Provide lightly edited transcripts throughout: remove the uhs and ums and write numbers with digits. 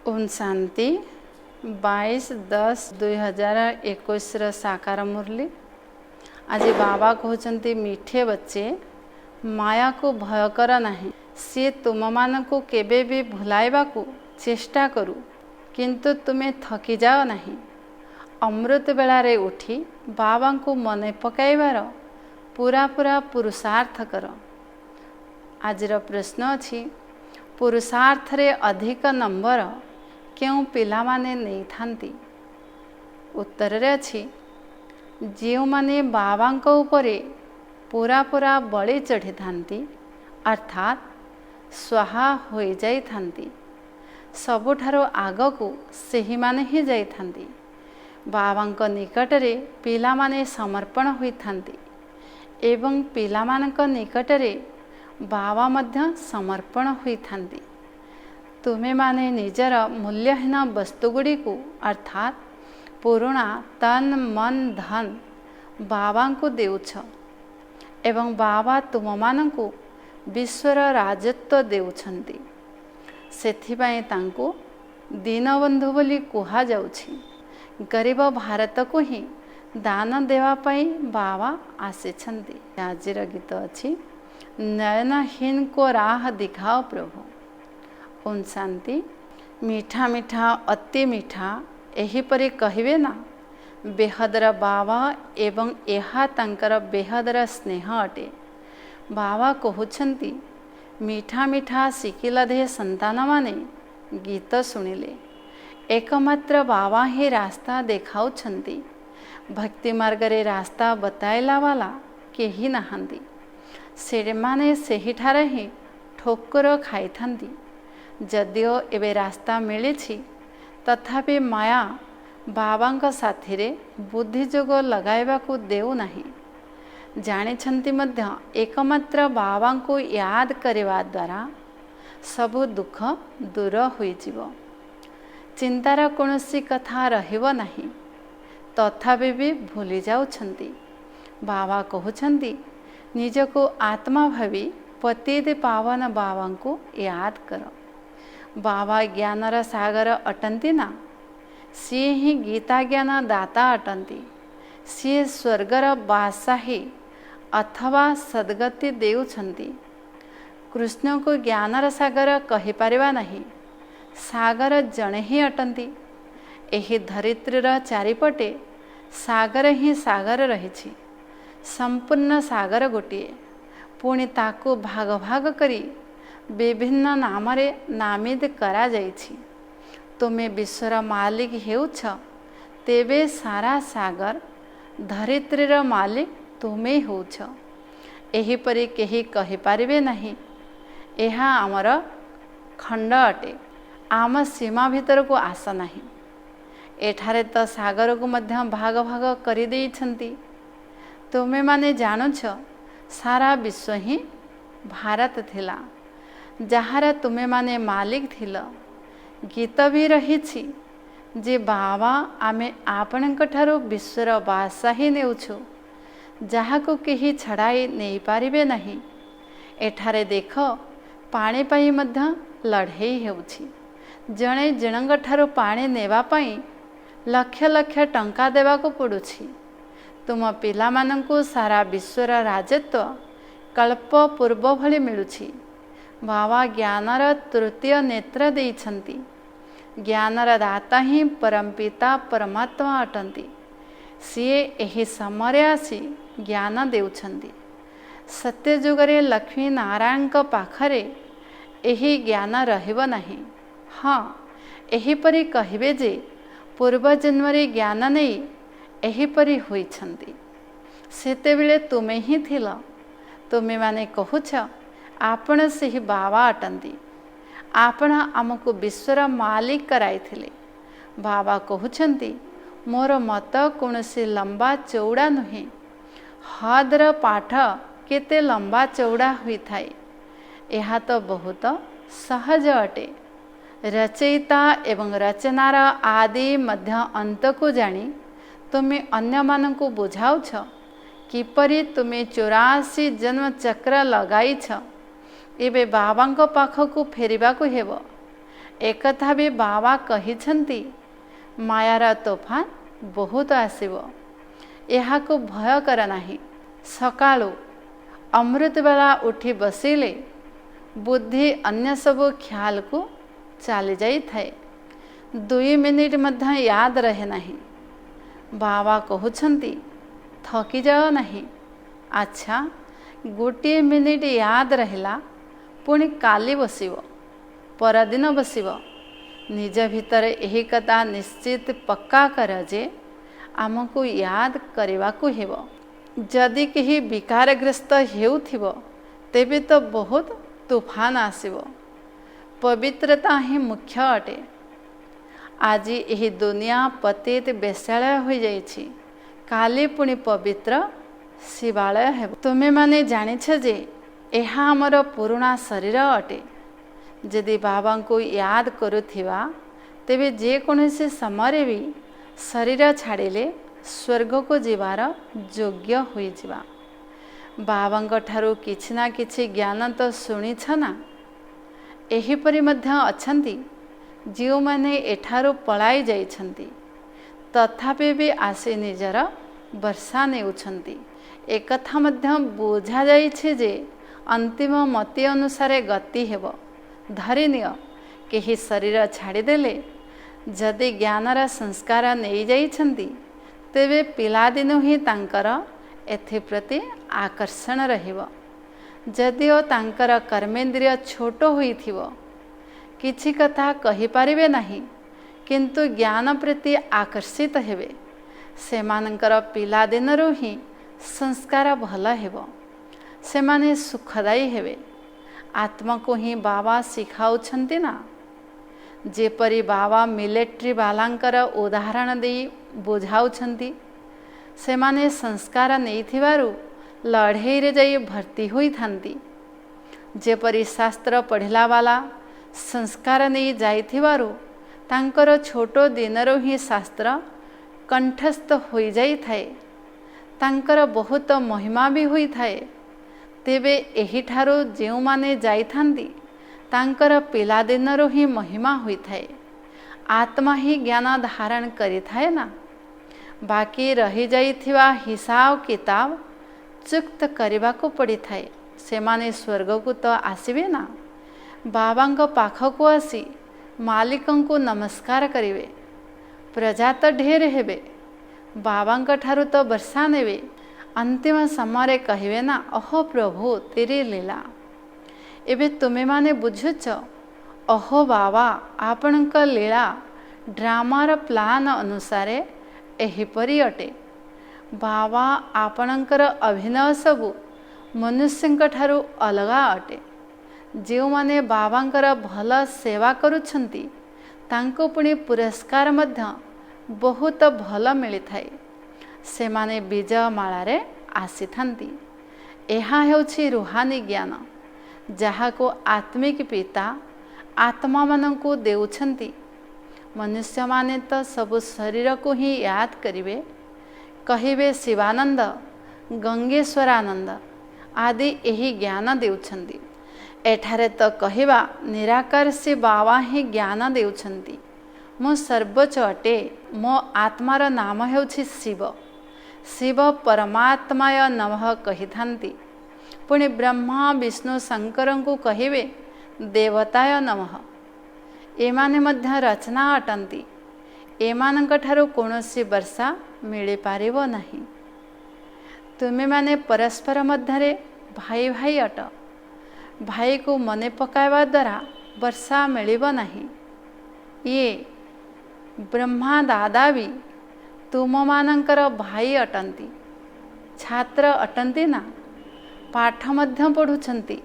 ओम शांति 22/10/2021 साकार मुरली। आज बाबा कहते मीठे बच्चे माया को भय कर नहीं, सी तुम मान को केबे भी भुलाइबा को चेष्टा करू किंतु तुम्हें थकी जाओ नहीं। अमृत बेलारे उठी बाबा को मने पकाइबार पूरा पुरुषार्थ कर। आजर प्रश्न अछि, पुरुषार्थ रे अधिक नंबर क्यों पिला माने नहीं थांती? उत्तर रे अछि, जो माने बाबा उपरे पूरा बलि चढ़ी थांती अर्थात स्वाहा हो जाई थांती, सबुठारो आगकू सेही माने ही जाई थांती। बाबा निकटरे पिला माने समर्पण होई थांती एवं पिला मानक निकटरे बाबा मध्य समर्पण होई थांती। तुमे माने निजर मूल्यहीन वस्तुगुड़ी को अर्थात पुराणा तन मन धन बाबा को देउछ एवं बाबा तुम मानकु विश्वर राजत्व देउछंती। सेथिपाई तांको दीनबंधु बोली कुहा जाउछि। गरीब भारत को ही दान देवा पाई बाबा आसिछंती। आजिर गीत अछि, नयनहीन को राह दिखाओ प्रभु। ओम शांति। मीठा मीठा अति मीठा एहीपरि कहिबे ना, बेहदर बाबा एवं एहा तांकर बेहदर स्नेह अटे। बाबा कहउछंती, मीठा मीठा शिकिलधे संतान माने गीत सुनिले। एकमात्र बाबा ही रास्ता देखाउछंती। भक्ति मार्ग रे रास्ता बताइला वाला केही नहांती। से माने सेहिठारे ही ठोकर खाइथांती। जदिओ एबे रास्ता मिली तथापि माया बाबा साथी रे बुद्धि जोग लगाइबा को देउ नहीं। जानिछंती मध्य एकमात्र बाबा को याद करिवा द्वारा सबु दुख दूर होई जिवो। चिंतार कोनोसी कथा रहिबो नहीं, तथापि भी भूली जाउछंती। बाबा कहउछंती, निजको आत्मा भावी पतित पावन बाबा को याद करो। बाबा ज्ञानर सागर अटंती ना, सी ही गीता ज्ञान दाता अटंती। सी स्वर्गर बादशाही अथवा सद्गति देउछंती। कृष्ण को ज्ञानर सागर कहि पारिबा नहीं, सागर जणे ही अटंती। एही धरित्रीर चारिपटे सागर ही सागर रहिछि। संपूर्ण सागर गोटिए, पुणी ताकू भाग भाग करी विभिन्न नाम रे नामित करा जाइछि। तुमे विश्वर मालिक हेउछ, तेबे सारा सागर धरित्रीर मालिक तुमे होउछ। एहीपरि केही कहि पारिबे नहीं। एहा आमर खंड अटे, आम सीमा भीतर को आस नहीं। एठारे तो सागर को मध्य भाग भाग करि देइछंती। तुमे माने जानुछ, सारा विश्व ही भारत थिला, जहार तुमे माने मालिक थिल। गीत भी रहिछि जे बाबा आमे आपणक ठारो विश्वर बादशाही नेउछु, जहाको केही छड़ाई नहीं पारिबे नहीं। एठारे देख पानी पाई मध्य लड़ाई हेउछि। जणे जनंग ठारो पानी नेवा पाई लक्ष लक्ष टंका देवा को पड़ुछि। तुम पिला मानंकु सारा विश्वर राजत्व कल्प पूर्व भली मिलुछि। बाबा ज्ञानर तृतीय नेत्र देइछंती। ज्ञानर दाता ही परमपिता परमात्मा अटंती। सीए एही समय आसी ज्ञान देउछंती। सत्य जुगरे लक्ष्मी नारायण पाखरे एही ज्ञान रहिब नहीं। हाँ, एहीपरि कहिबे जे पूर्व जन्मरे ज्ञान नहीं एहीपरि होइछंती। सेतेबेले तुमे ही थिल। तुमे माने कहूछ आपण से ही बाबा अटंती। आपण आमको विश्वर मालिक कराइथिले। बाबा कहउछंती, मोर मत कोनोसी लंबा चौड़ा नुहे। हदर पाठ केते लंबा चौड़ा हुई थाए, यह तो बहुत सहज अटे। रचयिता एवं रचनार आदि मध्य अंत को जानी तुमे अन्य मानंकु बुझाउछ किपरि तुमे 84 जन्म चक्र लगाइछ। एबे बाबांको पाखकु फेरिबाकु हेबो। एकथा भी बाबा कहिछंती मायार तोफान बहुत आसीबो, एहाको भय कर नाही। सकाळू अमृत बेला उठी बसिले बुद्धि अन्य सब ख्याल को चली जाई थाए, 2 मिनिट मध्य याद रहे नहीं। बाबा कहउछंती थकी जाओ नहीं। अच्छा, 1 मिनिट याद रहिला पुणी काली बसिबो, परदिन बसिबो। निज भितर यही कथा निश्चित पक्का कर जे आमको याद करवाकू हेबो। जदि कहीं विकारग्रस्त हेउथिबो तेबे तो बहुत तूफान आसीबो। पवित्रता ही मुख्य अटे। आज यही दुनिया पतित बेश्यालय हो जाइछि, काली पुणी पवित्र शिवालय है। तुमे माने जानिछ जे एहा हमर पुराना शरीर अटे। यदि बाबा को याद करुथिबा तेबे जे कोनोसी समय भी शरीर छाड़िले स्वर्ग को जीवार योग्य होई जिबा। बाबा ठारू किछि ना किछि ज्ञान तो शुणिछ ना। एहीपरि मध्य अछंती जो माने एठारू पलाई जाइछंती तथापि भी आसी निजर वर्षा नेउछंती। एकथा मध्य बुझा जाइछे जे अंतिम मति अनुसार गति हेबो। धरि नियो केही शरीर छाड़ीदेले जदि ज्ञानर संस्कार नहीं जाइछंती तेबे पिलादिनु ही तांकर एथिप्रति आकर्षण रहिबो। जदिओ तांकर कर्मेंद्रिय छोट होइथिबो, किछि कथा कहि पारिबे नाही, किंतु ज्ञान प्रति आकर्षित हेबे। सेमानंकर पिलादिनरु ही संस्कार भल हेबो, सेमाने सुखदायी हेबे। आत्मा को ही बाबा शिखाउछंती ना। जेपरी बाबा मिलिट्री बालांकर उदाहरण दे बुझाउछंती, सेमाने संस्कार नैथिबारु लड़ाई रे जाई भर्ती होई थांती। जेपरी शास्त्र पढ़िला वाला संस्कार नहीं जाइथिबारु तांकर छोटो दिनरो ही शास्त्र कंठस्थ होई जाई थाए, तांकर बहुत महिमा भी होई थाए। तेबे एही ठारो जेउ माने जाई थांती तांकर पिलादिनरो ही महिमा होई थाए। आत्मा ही ज्ञान धारण करी थाए ना। बाकी रही जाइथिबा हिसाब किताब चुक्त करबा को पड़ी थाए। सेमाने स्वर्ग को तो आसीबे ना। बाबांको पाखको आसी मालिकं को नमस्कार करिवे। प्रजा तो ढेर हेबे, बाबांको ठारू तो वर्षा नेबे। अंतिम समय कहिवे ना, अहो प्रभु तेरी लीला। एबे तुमे माने बुझुच, अहो बाबा आपणक लीला ड्रामार प्लान अनुसार एहीपरि अटे। बाबा आपणकर अभिनय सबु मनुष्यंक ठारू अलगा अटे। जो माने बाबांकर भल सेवा करुछंती तांको पुणी पुरस्कार मध्य बहुत भल मिली थाए। सेमाने विजय मालारे आसी थांती। एहा हेउछि रूहानी ज्ञान, जहाको आत्मिक पिता आत्मा मानंकु देउछंती। मनुष्य माने तो सब शरीर को ही याद करिवे, कहिवे शिवानंद, गंगेश्वरानंद आदि यही ज्ञान देउछंती। एठारे तो कहिबा निराकार से बाबा ही ज्ञान देउछंती। मो सर्वोच्च अटे, मो आत्मार नाम हेउछि शिव। शिव परमात्माय नमः कहिथांती। पुणी ब्रह्मा विष्णु शंकर को कहिवे देवताय नमः। एमाने मध्य रचना अटंती। एमानंक ठारू कोनोसी वर्षा मिली पारिबो नाही। तुमे माने परस्पर मध्यरे भाई भाई अट। भाई को मने पकाइबा द्वारा वर्षा मिलिबो नाही। ये ब्रह्मा दादा भी तुम मानंकर भाई अटंती, छात्र अटंती ना। पाठ मध्य पढ़ुछंती,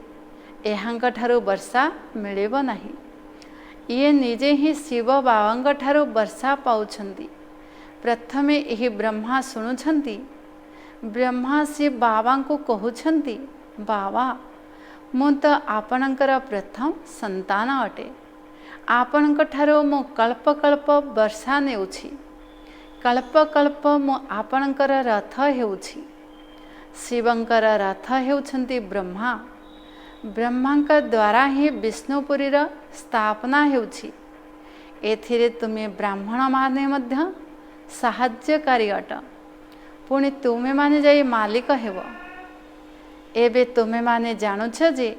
एहांक ठारू वर्षा मिलिबो नाही। ये निजे ही शिव बाबांक ठारू वर्षा पाउछंती। प्रथमे यही ब्रह्मा शुणुछंती। ब्रह्मा शिव बाबा को कहउछंती, बाबा मु तो आपणकर प्रथम संतान अटे। आपणक ठारू मु कल्प कल्प वर्षा नेउछि। कल्प कल्प मु आपणकर रथ हेउछि। शिवंकर रथ हेउछंती ब्रह्मा। ब्रह्मांक द्वारा ही विष्णुपुरीर स्थापना हेउछि। एथिरे तुमे ब्राह्मण माने मध्य साहाय्यकारी अट, पुणी तुमे माने जाई मालिक हेब। एबे तुमे माने जानुछ जे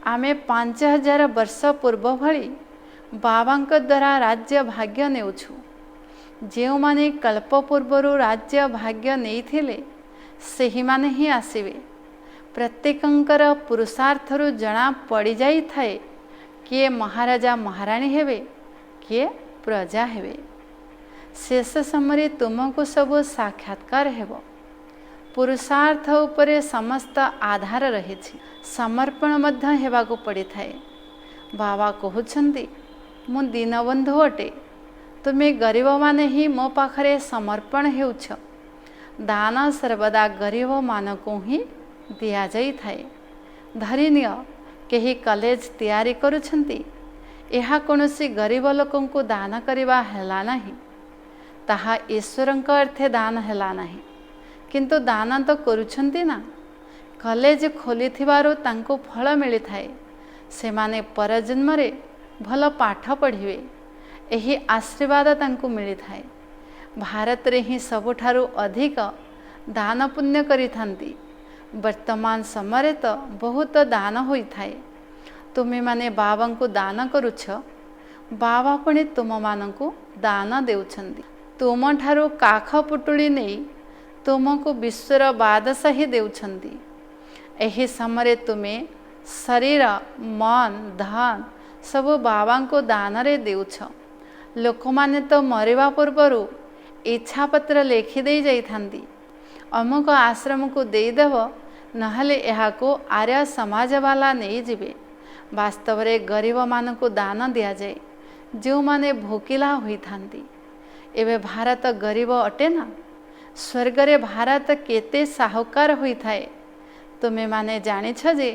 आमे 5000 वर्ष पूर्व भली बाबांक द्वारा राज्य भाग्य नेउछु। जो माने कल्प पूर्वरु राज्य भाग्य नेइथिले सेही माने ही आसिबे। प्रत्येकंकर पुरुषार्थरु जना पड़ी जाई थाए किए महाराजा महाराणी हेबे, किए प्रजा हेबे। शेष समय तुमको सब साक्षात्कार हेब। पुरुषार्थ उपरे समस्त आधार रहिछि। समर्पण मध्य हेबाको पड़ी थाए। बाबा कहउछन्ति मु दीनबंधु अटे, तुमे गरीब माने ही मो पाखरे समर्पण हेउछ। दान सर्वदा गरीब मानकु ही दिया जाई थाए। धरिनिय केही कॉलेज तैयारी करुछन्ति, एहा कोनोसी गरीब लोकंकु दान करिबा हेला नाही। ताहा ईश्वरंक अर्थे दान हेला नाही, किंतु दान तो करुछन्ति ना। कॉलेज खोलिथिबारु तांको फल मिली थाए। सेमाने परजन्म रे भल पाठ पढ़िबे, एही आशीर्वाद तांको मिली थाए। भारत रे ही सबुठारु अधिक दान पुण्य करि थांती। वर्तमान समय तो बहुत दान होई थाए। तुमे माने बाबा को दान करुछ, बाबा पुणी तुम मानकु दान देउछन्ति। तुम ठारु काख पुटुली नहीं तुमको विश्वर बादशाही देउछन्ति। एही समय तुमे शरीर मन धन सब बाबा को दान रे देउछ। लोक माने तो मरिबा पूर्वरु इच्छा पत्र लेखि दे जाई थांती, अमुक आश्रम को देदेव, नहले एहाको आर्य समाज वाला नहीं जिबे। वास्तव रे गरीब मानकु दान दिया जाए, जो माने भोकिला होई थांती। एबे भारत गरीब अटे ना? स्वर्ग रे भारत केते साहुकार होई थाए। तुमे माने जानिछ जे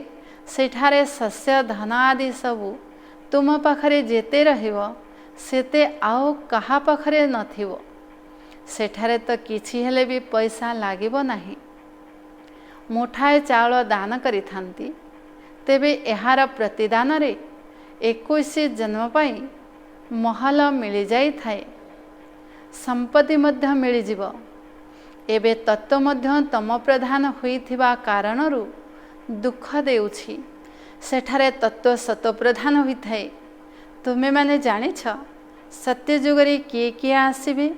सेठारे शस्य धन आदि सबु तुम पाखरे जेते रहिबो सेते आओ कहा पाखरे नथिबो। सेठारे तो किछि हेले भी पैसा लागिबो नाही। मुठाए चाउल दान करि थांती, तेबे एहार प्रतिदान रे 21 जन्म पाई महल मिली जाई थाए, संपत्ति मध्य मिली जीवो। एबे तत्व मध्य तम प्रधान होइथिबा कारणरु दुख देउछि। सेठारे तत्व सत प्रधान होई थाए। तुमे माने जानिछ सत्य जुगरे किए किए आसिबे,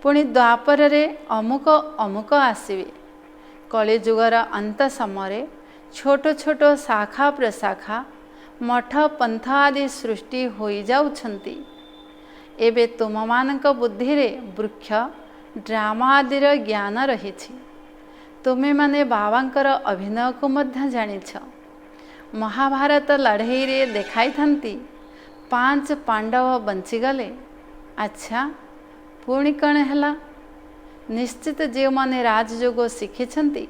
पुणी द्वापर रे अमुक अमुक आसिबे। कली जुगर अंत समय छोट छोट शाखा प्रशाखा मठ पंथ आदि सृष्टि होई जाउछन्ति। एबे तुम मानक बुद्धि रे वृक्ष ड्रामा आदि ज्ञान रहिछि। तुमे माने बाबांकर अभिनय को मध्य जानिछ। महाभारत लड़ाई रे देखाई थांती 5 पांडव बंचीगले। अच्छा पुणी कण हैला? निश्चित जो माने राजयोग शिखिछन्ति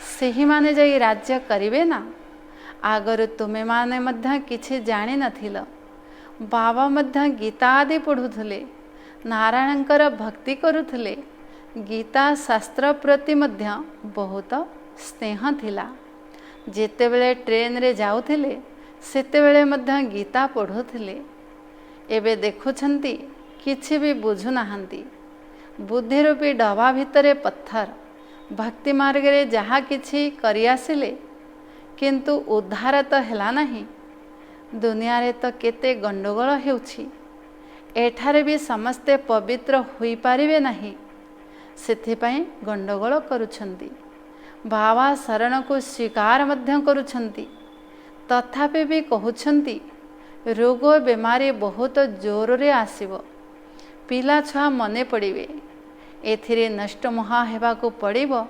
सेही माने जाई राज्य करिवे ना। आगर तुमे माने मध्य किछि जानि नथिल। बाबा मध्य गीता आदि पढ़ुथले, नारायणकर भक्ति करुथले। गीता शास्त्र प्रति मध्य बहुत स्नेह थिला। जेतेबेले ट्रेन रे जाउथिले सेतेबेले मध्य गीता पढ़ुथिले। एबे देखुछन्ति किछि भी बुझु नाहंती। बुद्धि रूपी डबा भितरे पत्थर। भक्ति मार्ग रे जहा किछि करि आसिले, किंतु उद्धार तो हेला नाही। दुनिया रे तो केते गंडगोल हेउछि। एठारे भी समस्ते पवित्र होई पारिबे नाही, सेथिपाई गंडगोल करुछन्ति। बाबा शरण को स्वीकार मध्य करुछन्ति, तथापि भी कहउछन्ति रोग बेमारी बहुत जोर रे आसिबो। पिला छुआ मने पड़िबे। एथिरे नष्ट महा हेबाको पड़िबो।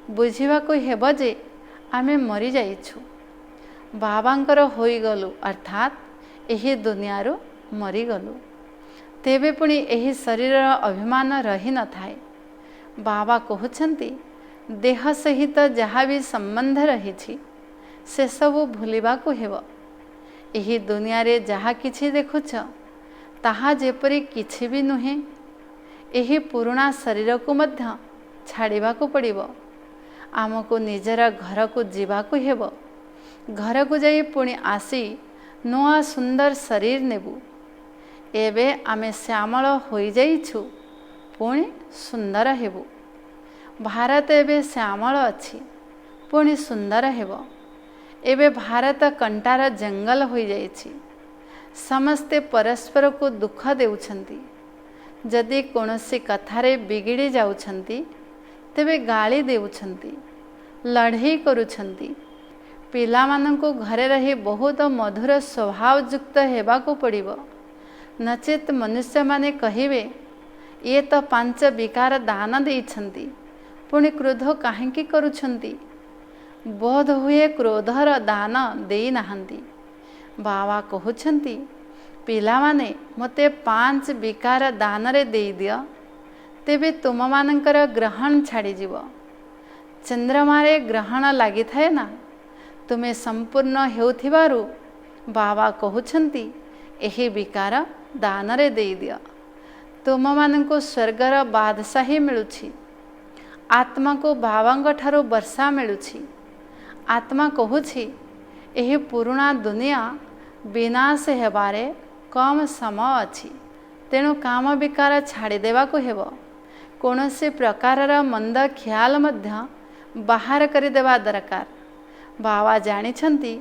बुझिबाको हेबो जे आमे मरि जाइछु, बाबांकर होई गलु, अर्थात एही दुनियारो मरि गलु। तेबे पुणी एही शरीर अभिमान रही न थाए। बाबा कहउछन्ति देह सहित जहाँ भी संबंध रही से सबू भूलिबाको हेबो। एही दुनिया रे जहाँ किछि देखुछ ताहा जेपरि किछि भी नुहे। एही पुराना शरीर को मध्य छाड़िबाको पड़िबो। आमको निजर घर को जीवाको हेबो। घर को जाई पुणी आसी नुआ सुंदर शरीर नेबु। एबे आमे श्यामल होई जाइछु पुणी सुंदर हेबु। भारत एबे श्यामल अछि पुणी सुंदर हेबो। एबे भारत कंटार जंगल होई जाइछि। समस्ते परस्पर को दुख देउछंती। जदि कोनोसी कथारे बिगिड़ी जाउछंती तेबे गाली देउछंती, लड़ाई करुछंती। पिलामानंको घरे रही बहुत मधुर स्वभावयुक्त हेबाको पड़िबो, नचेत मनुष्य माने कहिबे ये तो 5 विकार दान देइछंती पुणी क्रोध काहेकि करुछंती। बोध हुए क्रोधर दान देई नाहंती। बाबा कहउछंती पिलामाने मते 5 विकार दान रे देई दियो, तेबे तुम मानकर ग्रहण छाड़ी जीव। चंद्रमारे ग्रहण लागि थाए ना, तुमे संपूर्ण हेउथिबारु बाबा कहउछंती एही विकार दान रे देई दियो। तुम माननको स्वर्गर बादशाही मिलुछि। आत्मा को बाबांग ठारो वर्षा मिलुछि। आत्मा कहूछि एही पुराणा दुनिया विनाश हेबारे कम समय अछि, तेणु काम विकार छाड़ी देवा को हेबो। कोनोसी प्रकारर मंद ख्याल मध्य बाहर करि देवा दरकार। बाबा जानिछंती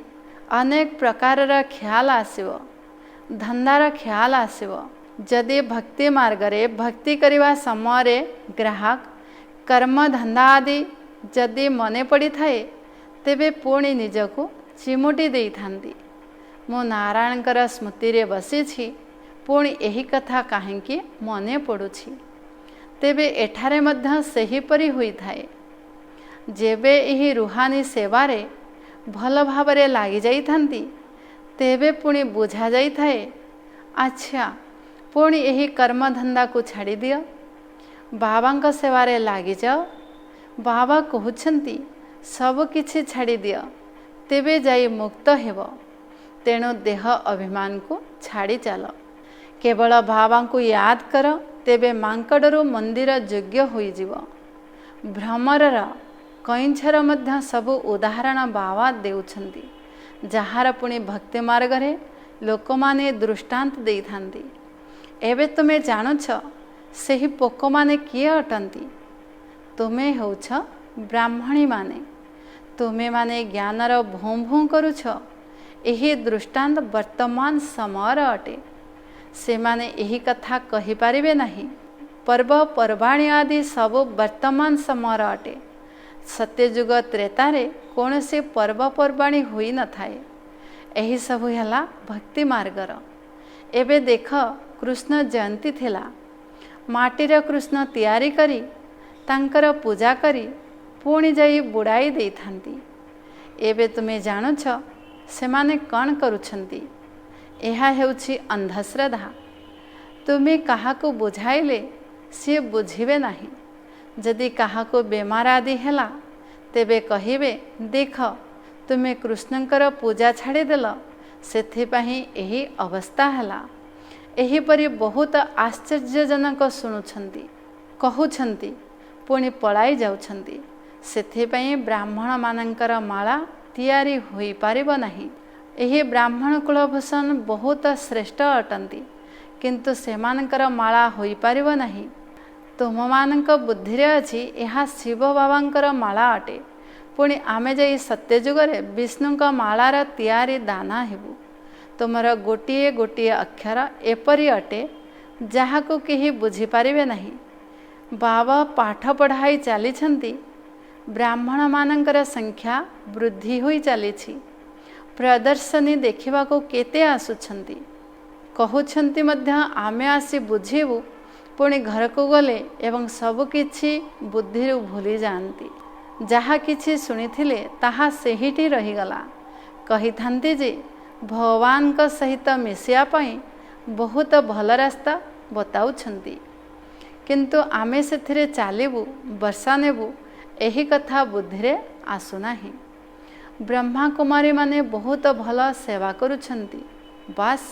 अनेक प्रकारर ख्याल आसिबो, धंदार ख्याल आसिबो। जदि भक्ति मार्ग रे भक्ति करिवा समय रे ग्राहक कर्म धंदा आदि जदि मने पड़ी थाए तेबे पुणी निजको चिमुटी देई थांती। मो नारायणकर स्मृति रे बसिछि, पुणी एही कथा काहेकि मने पड़ुछि। तेबे एठारे मध्य सेहीपरि होई थाए। जेबे एही रुहानी सेवा रे भल भावरे लागि जाई थांती तेबे पुणी बुझा जाई थाए, अच्छा पुणी एही कर्म धंदा को छाड़ी दियो, बाबांक सेवारे लागि जाओ। बाबा कहउछंती सब किछि छाड़ी दियो, तेबे जाई मुक्त हेबो। तेणु देह अभिमान को छाड़ी चलो। केवल बाबा को याद कर, तेबे मांकड़रू मंदिर योग्य होई जीवो। भ्रमरर कईंछर मध्य सबु उदाहरण बाबा देउछंती, जहार पुणी भक्ति मार्ग रे लोकमाने दृष्टांत देई थांती। एबे तुमे जानुछ सेही पोक माने किए अटंती। तुमे होउछ ब्राह्मणी माने। तुमे माने ज्ञानर भूं भूं करुछ। एही दृष्टांत वर्तमान समयर अटे। से माने एही कथा कहि पारिबे नहीं। पर्व पर्वाणी आदि सब वर्तमान समयर अटे। सत्ययुग त्रेतारे कौनसी पर्व पर्वाणी होई न थाए। एही सब हैला भक्ति मार्गर। एबे देख कृष्ण जयंती थिला। माटीर कृष्ण तैयारी करी तांकर पूजा करी पुणी जाई बुड़ाई देई थांती। एबे तुमे जानुछ से माने कौन करुछंती। एहा हेउछि अंधश्रद्धा। तुमे काहाको बुझाइले सी बुझिबे नाही। जदि काहाको बेमार आदि हेला तेबे कहिबे देख तुमे कृष्णंकर पूजा छाड़ी देल, सेथिपाही एही अवस्था हेला। एहीपरि बहुत आश्चर्यजनक शुणुछंती, कहउछंती, पुणी पलाई जाउछंती। सेथिपाई ब्राह्मण मानंकर माला तैयारी होई पारिबो नाही। एही ब्राह्मण कुलभूषण बहुत श्रेष्ठ अटंती, किंतु सेमानंकर माला होई पारिबो नाही। तुम मानंक बुद्धि रे अछि एहा शिव बाबांकर माला अटे। पुणी आमे जाई सत्यजुगरे विष्णुंक मालार तैयारी दाना हेबु। तुमर गोटिए गोटिए अक्षर एपरी अटे जहाको केही बुझी पारिबे नहीं। बाबा पाठ पढ़ाई चलीछंती। ब्राह्मण मानंकर संख्या वृद्धि होई चलीछि। प्रदर्शनी देखिबा को केते आसुछंती। कहउछंती मध्य आमे आसी बुझीबु, पुणी घर को गले एवं सब किछि बुद्धि भूली जानती। जहा किछि सुनिथिले ताहा सेहिटी रहीगला। कही थांती जे भगवान का सहित मिसिया पाई बहुत भल रास्ता बताउछंती, किंतु आमे सेथिरे चालिबु वर्षा नेबु एही कथा बुद्धि रे आसुनाही। ब्रह्मा कुमारी माने बहुत भल सेवा करुछंती। बास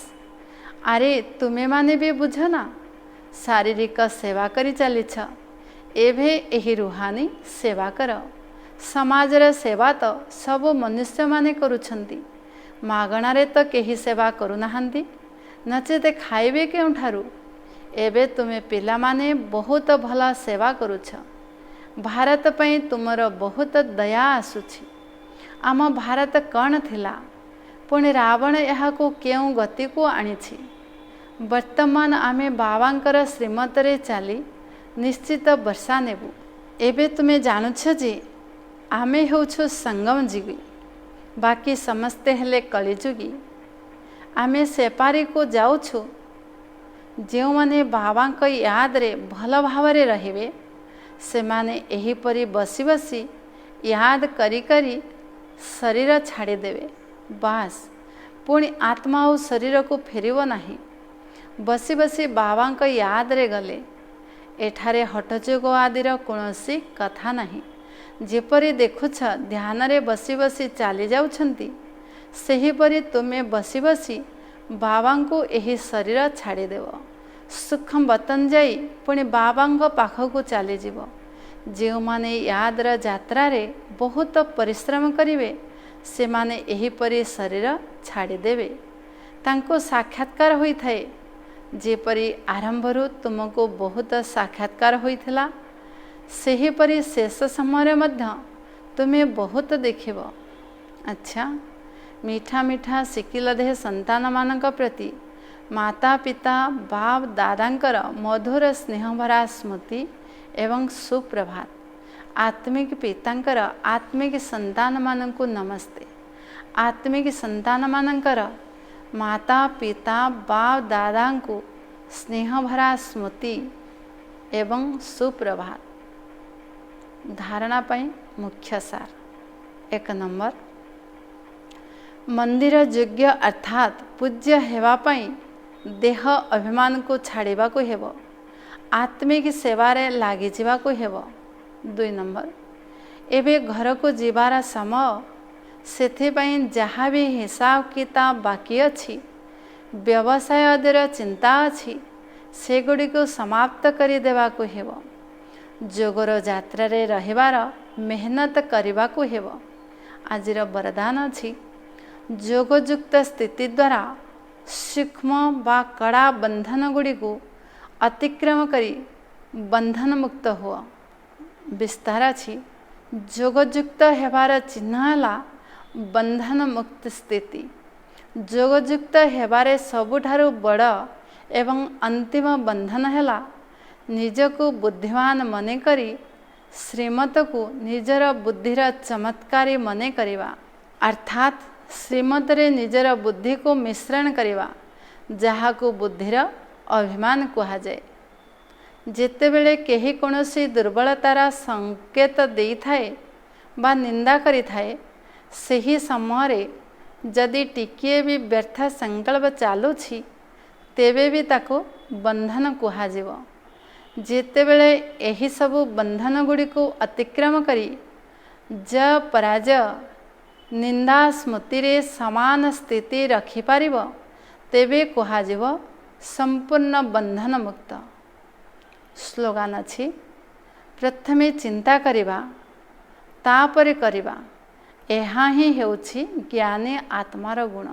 अरे तुमे माने भी बुझना, शारीरिक सेवा करी चलीछ। एभे एही रुहानी सेवा कर। समाजर सेवा तो सब मनुष्य माने करुछंती। मागणारे तो केही सेवा करू नाहंती। नचेत खाइबे केउठारु। एबे तुमे पिलामाने बहुत भला सेवा करुछ। भारत पई तुमर बहुत दया आसुछि। आम भारत कौन थिला, पुणी रावण यहाकू केउ गति को आनिछि। वर्तमान आमे बाबांकर श्रीमतरे चाली निश्चित वर्षा नेबु। एबे तुमे जानुछ जे आमे होछु संगम जीवी, बाकी समस्ते हेले कलिजुगी। आमे सेपारी को जाउछु जो माने बाबांक याद रे भल भावरे रहिबे, से माने एही परी बसी बसी याद करी करी शरीर छाड़ी देवे। बास पुणी आत्मा और शरीर को फेरिबो नाही। बसी बसी बाबांक याद रे गले एठारे हठजोग आदिर कोनोसी कथा नाही। जेपरी देखुछ ध्यान रे बसी बसी चाली जाउछंती, सेही परी तुमे बसी बसी बाबांको एही शरीर छाड़ी देव। सूक्ष्म बतन जाई पुणी बाबांक पाखकू चली जीव। जो माने यादर यात्रा रे बहुत परिश्रम करिवे, से माने एही परी शरीर छाड़ी देवे। तांको साक्षात्कार होई थाए। जेपरी आरंभरू तुमको बहुत साक्षात्कार होइथिला, सेही परी शेष समय मध्य तुमे बहुत देखिब। अच्छा, मीठा मीठा शिकिलधे संतान मानक प्रति माता पिता बाप दादांकर मधुर स्नेहभरा स्मृति एवं सुप्रभात। आत्मिक पितांकर आत्मिक संतान मानकु नमस्ते। आत्मिक संतान मानकर माता पिता बाप दादांकु स्नेहभरा स्मृति एवं सुप्रभात। धारणा पाई मुख्य सार। 1 नंबर, मंदिर योग्य अर्थात पूज्य हेवा पाई देह अभिमान को छाड़िबा को हेबो। आत्मिक सेवारे लागि जिबा को हेबो। 2 नंबर, एबे घर को जीवार समय, सेथि पई जहाँ भी हिसाब किताब बाकी अछि, व्यवसाय आदिर चिंता अछि, सेगुड़ी को समाप्त करि देबा को हेबो। जोगर यात्रा रे रहिबार मेहनत करिबा को हेबो। आजिर वरदान अछि, जोगयुक्त स्थिति द्वारा सूक्ष्म बा कड़ा बंधन गुड़ी को अतिक्रम करी बंधन मुक्त हुआ। विस्तार अछि, जोगयुक्त हेबार चिन्ह है बंधन मुक्त स्थिति। जोगयुक्त हेबारे सबुठारु बड़ एवं अंतिम बंधन है निजको बुद्धिमान मने करी श्रीमत को निजर बुद्धिर चमत्कारी मने करिवा। अर्थात श्रीमत रे निजर बुद्धि को मिश्रण करिवा, जहा को बुद्धिर अभिमान कहा जाए। जेतेबेले केही कोनोसी दुर्बलतार संकेत देई थाए बा निंदा करी थाए, सेही समय जदि टिकिए भी व्यर्थ संकल्प चालुछि, तेबे भी ताको बंधन कहा जीव। जेतेबेले एही सबु बंधन गुड़ी को अतिक्रम करी ज पराजय निंदा स्मृति रे समान स्थिति रखि पारिबो, तेबे कहा जीव संपूर्ण बंधन मुक्त। स्लोगान अछि, प्रथमे चिंता करिबा तापरे करिबा, एहा ही हेउछि ज्ञानी आत्मार गुण।